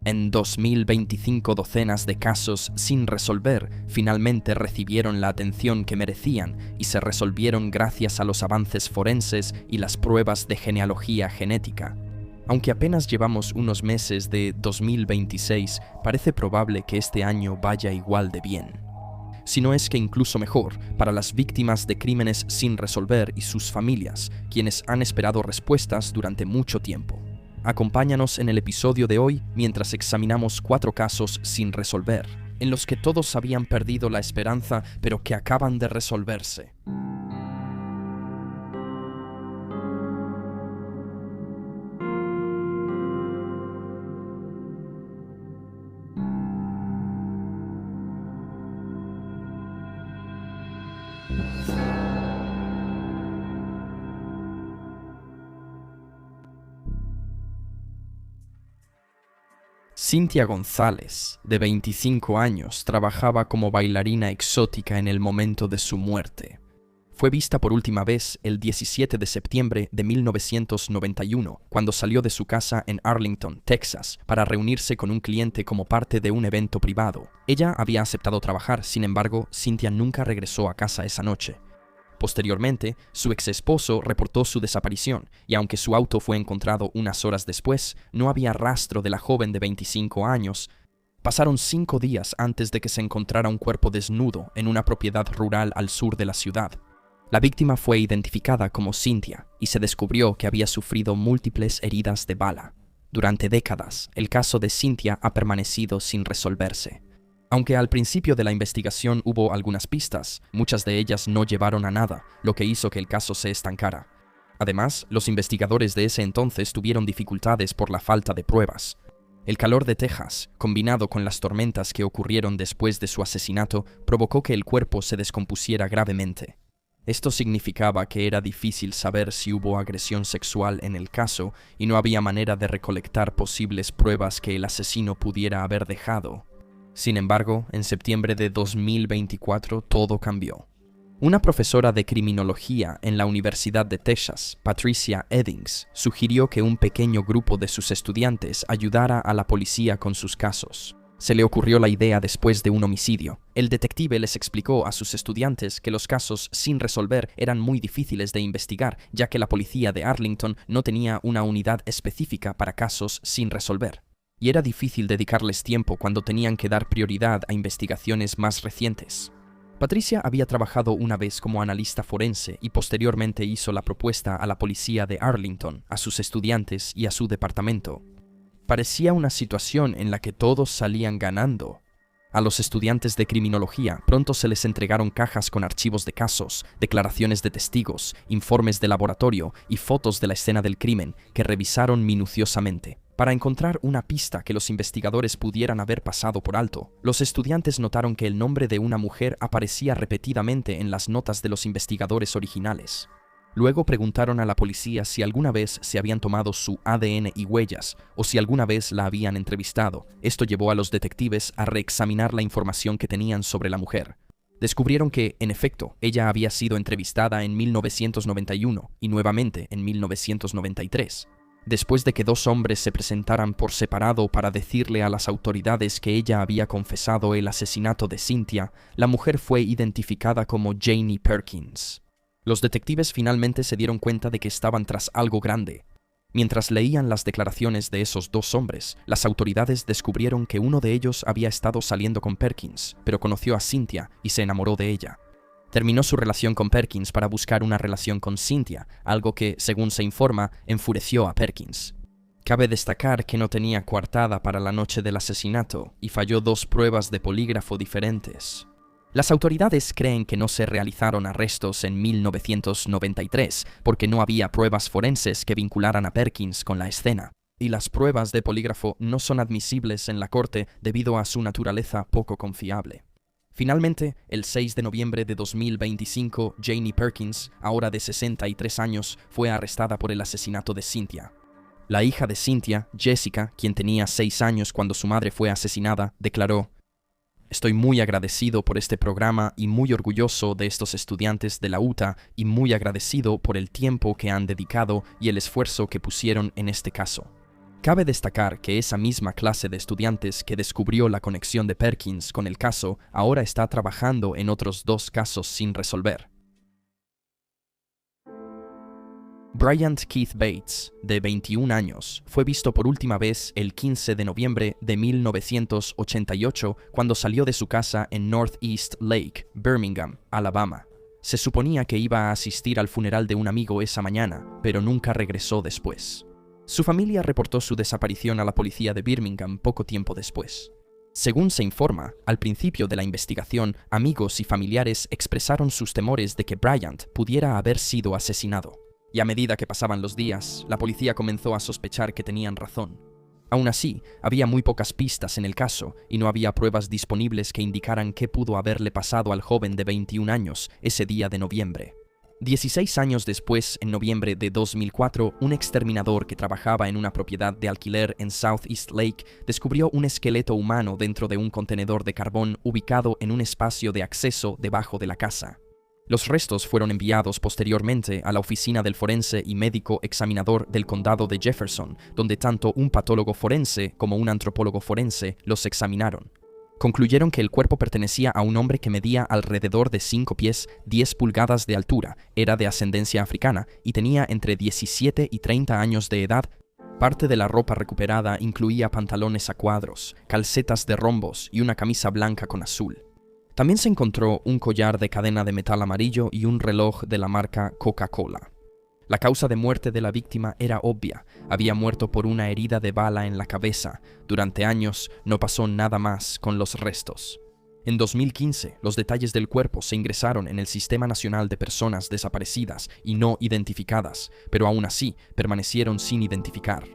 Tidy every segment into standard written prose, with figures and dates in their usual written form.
En 2025 docenas de casos sin resolver finalmente recibieron la atención que merecían y se resolvieron gracias a los avances forenses y las pruebas de genealogía genética. Aunque apenas llevamos unos meses de 2026, parece probable que este año vaya igual de bien. Si no es que incluso mejor, para las víctimas de crímenes sin resolver y sus familias, quienes han esperado respuestas durante mucho tiempo. Acompáñanos en el episodio de hoy mientras examinamos 4 casos sin resolver, en los que todos habían perdido la esperanza, pero que acaban de resolverse. Cynthia González, de 25 años, trabajaba como bailarina exótica en el momento de su muerte. Fue vista por última vez el 17 de septiembre de 1991, cuando salió de su casa en Arlington, Texas, para reunirse con un cliente como parte de un evento privado. Ella había aceptado trabajar, sin embargo, Cynthia nunca regresó a casa esa noche. Posteriormente, su ex-esposo reportó su desaparición, y aunque su auto fue encontrado unas horas después, no había rastro de la joven de 25 años. Pasaron 5 días antes de que se encontrara un cuerpo desnudo en una propiedad rural al sur de la ciudad. La víctima fue identificada como Cynthia, y se descubrió que había sufrido múltiples heridas de bala. Durante décadas, el caso de Cynthia ha permanecido sin resolverse. Aunque al principio de la investigación hubo algunas pistas, muchas de ellas no llevaron a nada, lo que hizo que el caso se estancara. Además, los investigadores de ese entonces tuvieron dificultades por la falta de pruebas. El calor de Texas, combinado con las tormentas que ocurrieron después de su asesinato, provocó que el cuerpo se descompusiera gravemente. Esto significaba que era difícil saber si hubo agresión sexual en el caso y no había manera de recolectar posibles pruebas que el asesino pudiera haber dejado. Sin embargo, en septiembre de 2024 todo cambió. Una profesora de criminología en la Universidad de Texas, Patricia Eddings, sugirió que un pequeño grupo de sus estudiantes ayudara a la policía con sus casos. Se le ocurrió la idea después de un homicidio. El detective les explicó a sus estudiantes que los casos sin resolver eran muy difíciles de investigar, ya que la policía de Arlington no tenía una unidad específica para casos sin resolver. Y era difícil dedicarles tiempo cuando tenían que dar prioridad a investigaciones más recientes. Patricia había trabajado una vez como analista forense y posteriormente hizo la propuesta a la policía de Arlington, a sus estudiantes y a su departamento. Parecía una situación en la que todos salían ganando. A los estudiantes de criminología pronto se les entregaron cajas con archivos de casos, declaraciones de testigos, informes de laboratorio y fotos de la escena del crimen que revisaron minuciosamente. Para encontrar una pista que los investigadores pudieran haber pasado por alto, los estudiantes notaron que el nombre de una mujer aparecía repetidamente en las notas de los investigadores originales. Luego preguntaron a la policía si alguna vez se habían tomado su ADN y huellas, o si alguna vez la habían entrevistado. Esto llevó a los detectives a reexaminar la información que tenían sobre la mujer. Descubrieron que, en efecto, ella había sido entrevistada en 1991 y nuevamente en 1993. Después de que 2 hombres se presentaran por separado para decirle a las autoridades que ella había confesado el asesinato de Cynthia, la mujer fue identificada como Janie Perkins. Los detectives finalmente se dieron cuenta de que estaban tras algo grande. Mientras leían las declaraciones de esos 2 hombres, las autoridades descubrieron que uno de ellos había estado saliendo con Perkins, pero conoció a Cynthia y se enamoró de ella. Terminó su relación con Perkins para buscar una relación con Cynthia, algo que, según se informa, enfureció a Perkins. Cabe destacar que no tenía coartada para la noche del asesinato y falló 2 pruebas de polígrafo diferentes. Las autoridades creen que no se realizaron arrestos en 1993 porque no había pruebas forenses que vincularan a Perkins con la escena, y las pruebas de polígrafo no son admisibles en la corte debido a su naturaleza poco confiable. Finalmente, el 6 de noviembre de 2025, Janie Perkins, ahora de 63 años, fue arrestada por el asesinato de Cynthia. La hija de Cynthia, Jessica, quien tenía 6 años cuando su madre fue asesinada, declaró: "Estoy muy agradecido por este programa y muy orgulloso de estos estudiantes de la UTA y muy agradecido por el tiempo que han dedicado y el esfuerzo que pusieron en este caso. Cabe destacar que esa misma clase de estudiantes que descubrió la conexión de Perkins con el caso ahora está trabajando en otros 2 casos sin resolver. Bryant Keith Bates, de 21 años, fue visto por última vez el 15 de noviembre de 1988 cuando salió de su casa en Northeast Lake, Birmingham, Alabama. Se suponía que iba a asistir al funeral de un amigo esa mañana, pero nunca regresó después. Su familia reportó su desaparición a la policía de Birmingham poco tiempo después. Según se informa, al principio de la investigación, amigos y familiares expresaron sus temores de que Bryant pudiera haber sido asesinado. Y a medida que pasaban los días, la policía comenzó a sospechar que tenían razón. Aún así, había muy pocas pistas en el caso y no había pruebas disponibles que indicaran qué pudo haberle pasado al joven de 21 años ese día de noviembre. 16 años después, en noviembre de 2004, un exterminador que trabajaba en una propiedad de alquiler en Southeast Lake descubrió un esqueleto humano dentro de un contenedor de carbón ubicado en un espacio de acceso debajo de la casa. Los restos fueron enviados posteriormente a la oficina del forense y médico examinador del condado de Jefferson, donde tanto un patólogo forense como un antropólogo forense los examinaron. Concluyeron que el cuerpo pertenecía a un hombre que medía alrededor de 5 pies 10 pulgadas de altura, era de ascendencia africana y tenía entre 17 y 30 años de edad. Parte de la ropa recuperada incluía pantalones a cuadros, calcetas de rombos y una camisa blanca con azul. También se encontró un collar de cadena de metal amarillo y un reloj de la marca Coca-Cola. La causa de muerte de la víctima era obvia, había muerto por una herida de bala en la cabeza. Durante años no pasó nada más con los restos. En 2015, los detalles del cuerpo se ingresaron en el Sistema Nacional de Personas Desaparecidas y No Identificadas, pero aún así permanecieron sin identificar.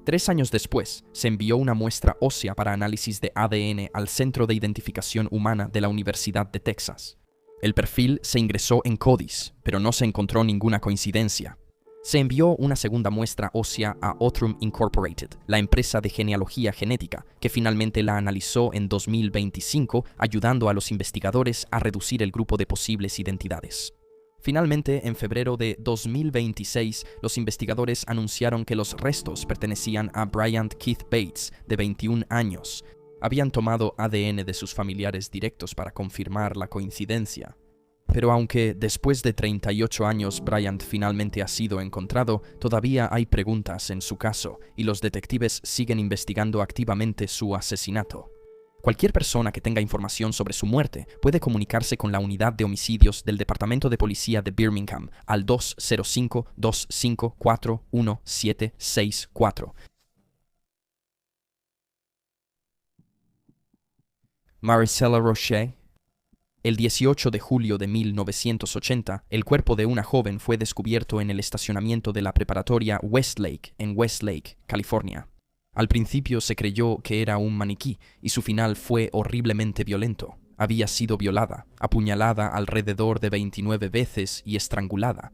3 años después, se envió una muestra ósea para análisis de ADN al Centro de Identificación Humana de la Universidad de Texas. El perfil se ingresó en CODIS, pero no se encontró ninguna coincidencia. Se envió una segunda muestra ósea a Othram Incorporated, la empresa de genealogía genética, que finalmente la analizó en 2025, ayudando a los investigadores a reducir el grupo de posibles identidades. Finalmente, en febrero de 2026, los investigadores anunciaron que los restos pertenecían a Bryant Keith Bates, de 21 años. Habían tomado ADN de sus familiares directos para confirmar la coincidencia. Pero aunque después de 38 años Bryant finalmente ha sido encontrado, todavía hay preguntas en su caso y los detectives siguen investigando activamente su asesinato. Cualquier persona que tenga información sobre su muerte puede comunicarse con la unidad de homicidios del Departamento de Policía de Birmingham al 205-254-1764. Maricela Roche. El 18 de julio de 1980, el cuerpo de una joven fue descubierto en el estacionamiento de la preparatoria Westlake en Westlake, California. Al principio se creyó que era un maniquí y su final fue horriblemente violento. Había sido violada, apuñalada alrededor de 29 veces y estrangulada.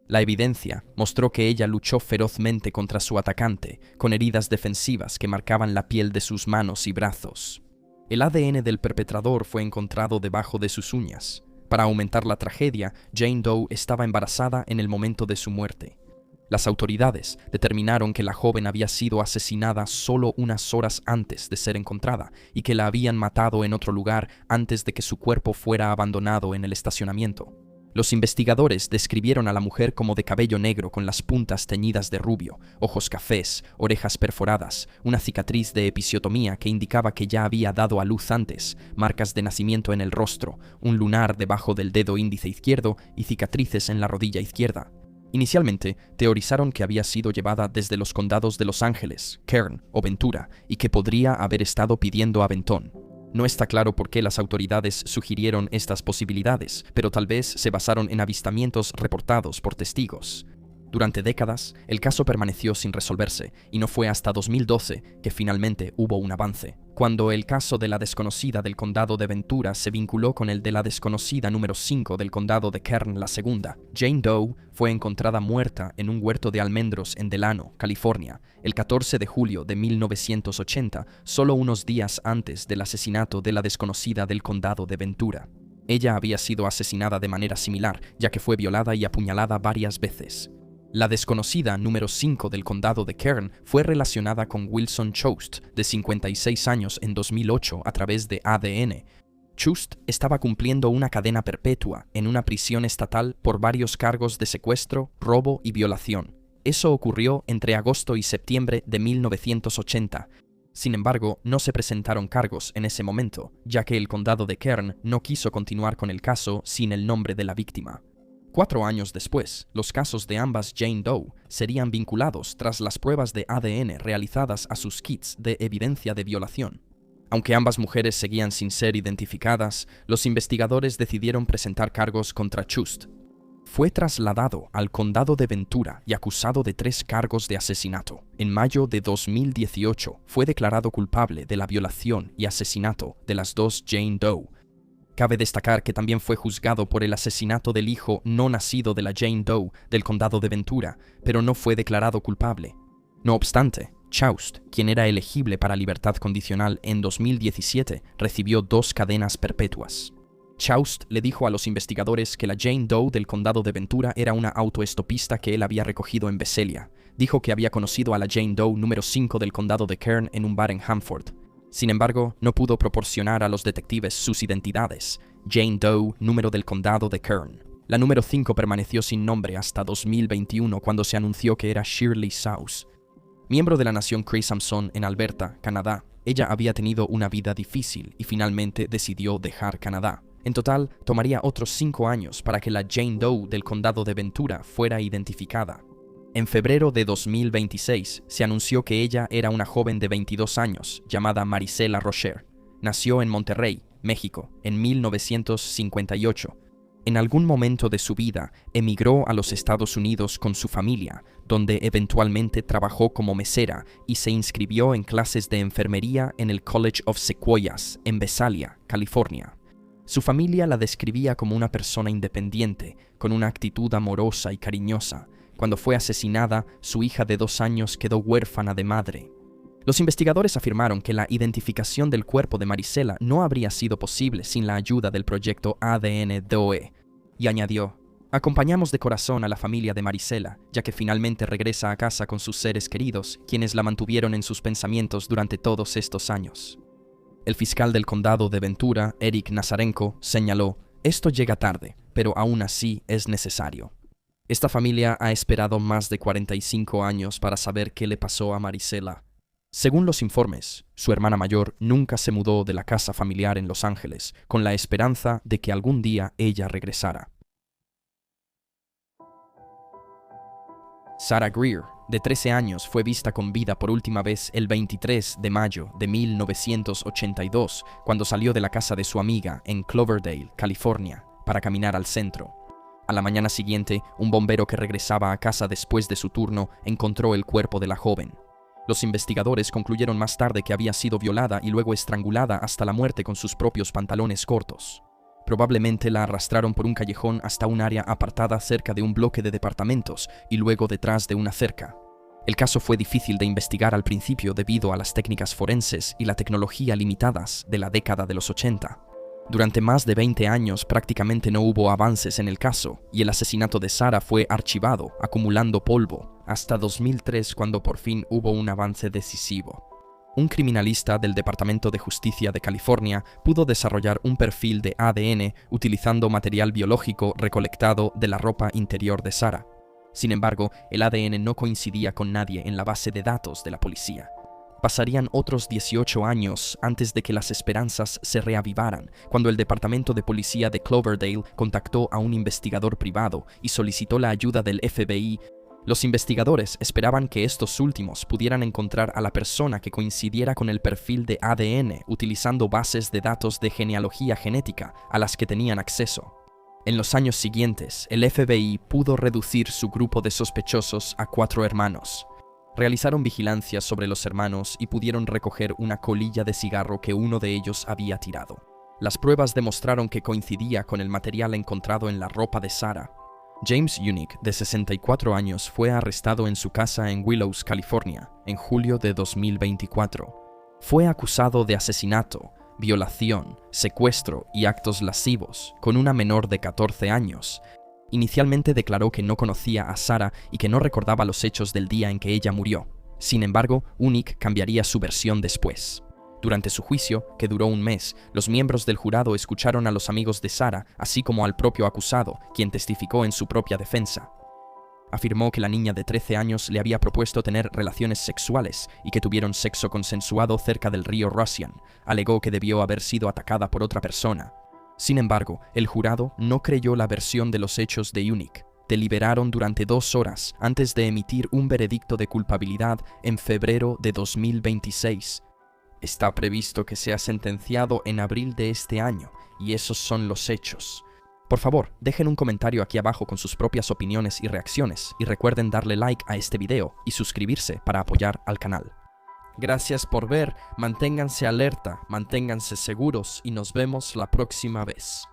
La evidencia mostró que ella luchó ferozmente contra su atacante, con heridas defensivas que marcaban la piel de sus manos y brazos. El ADN del perpetrador fue encontrado debajo de sus uñas. Para aumentar la tragedia, Jane Doe estaba embarazada en el momento de su muerte. Las autoridades determinaron que la joven había sido asesinada solo unas horas antes de ser encontrada y que la habían matado en otro lugar antes de que su cuerpo fuera abandonado en el estacionamiento. Los investigadores describieron a la mujer como de cabello negro con las puntas teñidas de rubio, ojos cafés, orejas perforadas, una cicatriz de episiotomía que indicaba que ya había dado a luz antes, marcas de nacimiento en el rostro, un lunar debajo del dedo índice izquierdo y cicatrices en la rodilla izquierda. Inicialmente, teorizaron que había sido llevada desde los condados de Los Ángeles, Kern o Ventura y que podría haber estado pidiendo aventón. No está claro por qué las autoridades sugirieron estas posibilidades, pero tal vez se basaron en avistamientos reportados por testigos. Durante décadas, el caso permaneció sin resolverse y no fue hasta 2012 que finalmente hubo un avance, cuando el caso de la desconocida del condado de Ventura se vinculó con el de la desconocida número 5 del condado de Kern, la segunda. Jane Doe fue encontrada muerta en un huerto de almendros en Delano, California, el 14 de julio de 1980, solo unos días antes del asesinato de la desconocida del condado de Ventura. Ella había sido asesinada de manera similar, ya que fue violada y apuñalada varias veces. La desconocida número 5 del condado de Kern fue relacionada con Wilson Choate, de 56 años, en 2008 a través de ADN. Choate estaba cumpliendo una cadena perpetua en una prisión estatal por varios cargos de secuestro, robo y violación. Eso ocurrió entre agosto y septiembre de 1980. Sin embargo, no se presentaron cargos en ese momento, ya que el condado de Kern no quiso continuar con el caso sin el nombre de la víctima. 4 años después, los casos de ambas Jane Doe serían vinculados tras las pruebas de ADN realizadas a sus kits de evidencia de violación. Aunque ambas mujeres seguían sin ser identificadas, los investigadores decidieron presentar cargos contra Choate. Fue trasladado al condado de Ventura y acusado de 3 cargos de asesinato. En mayo de 2018 fue declarado culpable de la violación y asesinato de las 2 Jane Doe. Cabe destacar que también fue juzgado por el asesinato del hijo no nacido de la Jane Doe del condado de Ventura, pero no fue declarado culpable. No obstante, Choate, quien era elegible para libertad condicional en 2017, recibió 2 cadenas perpetuas. Choate le dijo a los investigadores que la Jane Doe del condado de Ventura era una autoestopista que él había recogido en Visalia. Dijo que había conocido a la Jane Doe número 5 del condado de Kern en un bar en Hanford. Sin embargo, no pudo proporcionar a los detectives sus identidades. Jane Doe, número del condado de Kern. La número 5 permaneció sin nombre hasta 2021, cuando se anunció que era Shirley Sauce. Miembro de la nación Cree Sampson en Alberta, Canadá, ella había tenido una vida difícil y finalmente decidió dejar Canadá. En total, tomaría otros 5 años para que la Jane Doe del condado de Ventura fuera identificada. En febrero de 2026 se anunció que ella era una joven de 22 años llamada Marisela Rocher. Nació en Monterrey, México, en 1958. En algún momento de su vida emigró a los Estados Unidos con su familia, donde eventualmente trabajó como mesera y se inscribió en clases de enfermería en el College of Sequoias, en Visalia, California. Su familia la describía como una persona independiente, con una actitud amorosa y cariñosa. Cuando fue asesinada, su hija de 2 años quedó huérfana de madre. Los investigadores afirmaron que la identificación del cuerpo de Marisela no habría sido posible sin la ayuda del proyecto ADN DOE, y añadió: "Acompañamos de corazón a la familia de Marisela, ya que finalmente regresa a casa con sus seres queridos, quienes la mantuvieron en sus pensamientos durante todos estos años". El fiscal del condado de Ventura, Eric Nazarenko, señaló: "Esto llega tarde, pero aún así es necesario". Esta familia ha esperado más de 45 años para saber qué le pasó a Marisela. Según los informes, su hermana mayor nunca se mudó de la casa familiar en Los Ángeles, con la esperanza de que algún día ella regresara. Sarah Greer, de 13 años, fue vista con vida por última vez el 23 de mayo de 1982, cuando salió de la casa de su amiga en Cloverdale, California, para caminar al centro. A la mañana siguiente, un bombero que regresaba a casa después de su turno encontró el cuerpo de la joven. Los investigadores concluyeron más tarde que había sido violada y luego estrangulada hasta la muerte con sus propios pantalones cortos. Probablemente la arrastraron por un callejón hasta un área apartada cerca de un bloque de departamentos y luego detrás de una cerca. El caso fue difícil de investigar al principio debido a las técnicas forenses y la tecnología limitadas de la década de los 80. Durante más de 20 años prácticamente no hubo avances en el caso, y el asesinato de Sarah fue archivado, acumulando polvo, hasta 2003, cuando por fin hubo un avance decisivo. Un criminalista del Departamento de Justicia de California pudo desarrollar un perfil de ADN utilizando material biológico recolectado de la ropa interior de Sarah. Sin embargo, el ADN no coincidía con nadie en la base de datos de la policía. Pasarían otros 18 años antes de que las esperanzas se reavivaran, cuando el Departamento de Policía de Cloverdale contactó a un investigador privado y solicitó la ayuda del FBI. Los investigadores esperaban que estos últimos pudieran encontrar a la persona que coincidiera con el perfil de ADN utilizando bases de datos de genealogía genética a las que tenían acceso. En los años siguientes, el FBI pudo reducir su grupo de sospechosos a 4 hermanos. Realizaron vigilancia sobre los hermanos y pudieron recoger una colilla de cigarro que uno de ellos había tirado. Las pruebas demostraron que coincidía con el material encontrado en la ropa de Sarah. James Unick, de 64 años, fue arrestado en su casa en Willows, California, en julio de 2024. Fue acusado de asesinato, violación, secuestro y actos lascivos, con una menor de 14 años. Inicialmente declaró que no conocía a Sarah y que no recordaba los hechos del día en que ella murió. Sin embargo, Unick cambiaría su versión después. Durante su juicio, que duró un mes, los miembros del jurado escucharon a los amigos de Sarah, así como al propio acusado, quien testificó en su propia defensa. Afirmó que la niña de 13 años le había propuesto tener relaciones sexuales y que tuvieron sexo consensuado cerca del río Russian. Alegó que debió haber sido atacada por otra persona. Sin embargo, el jurado no creyó la versión de los hechos de Unick. Deliberaron durante 2 horas antes de emitir un veredicto de culpabilidad en febrero de 2026. Está previsto que sea sentenciado en abril de este año, y esos son los hechos. Por favor, dejen un comentario aquí abajo con sus propias opiniones y reacciones, y recuerden darle like a este video y suscribirse para apoyar al canal. Gracias por ver, manténganse alerta, manténganse seguros y nos vemos la próxima vez.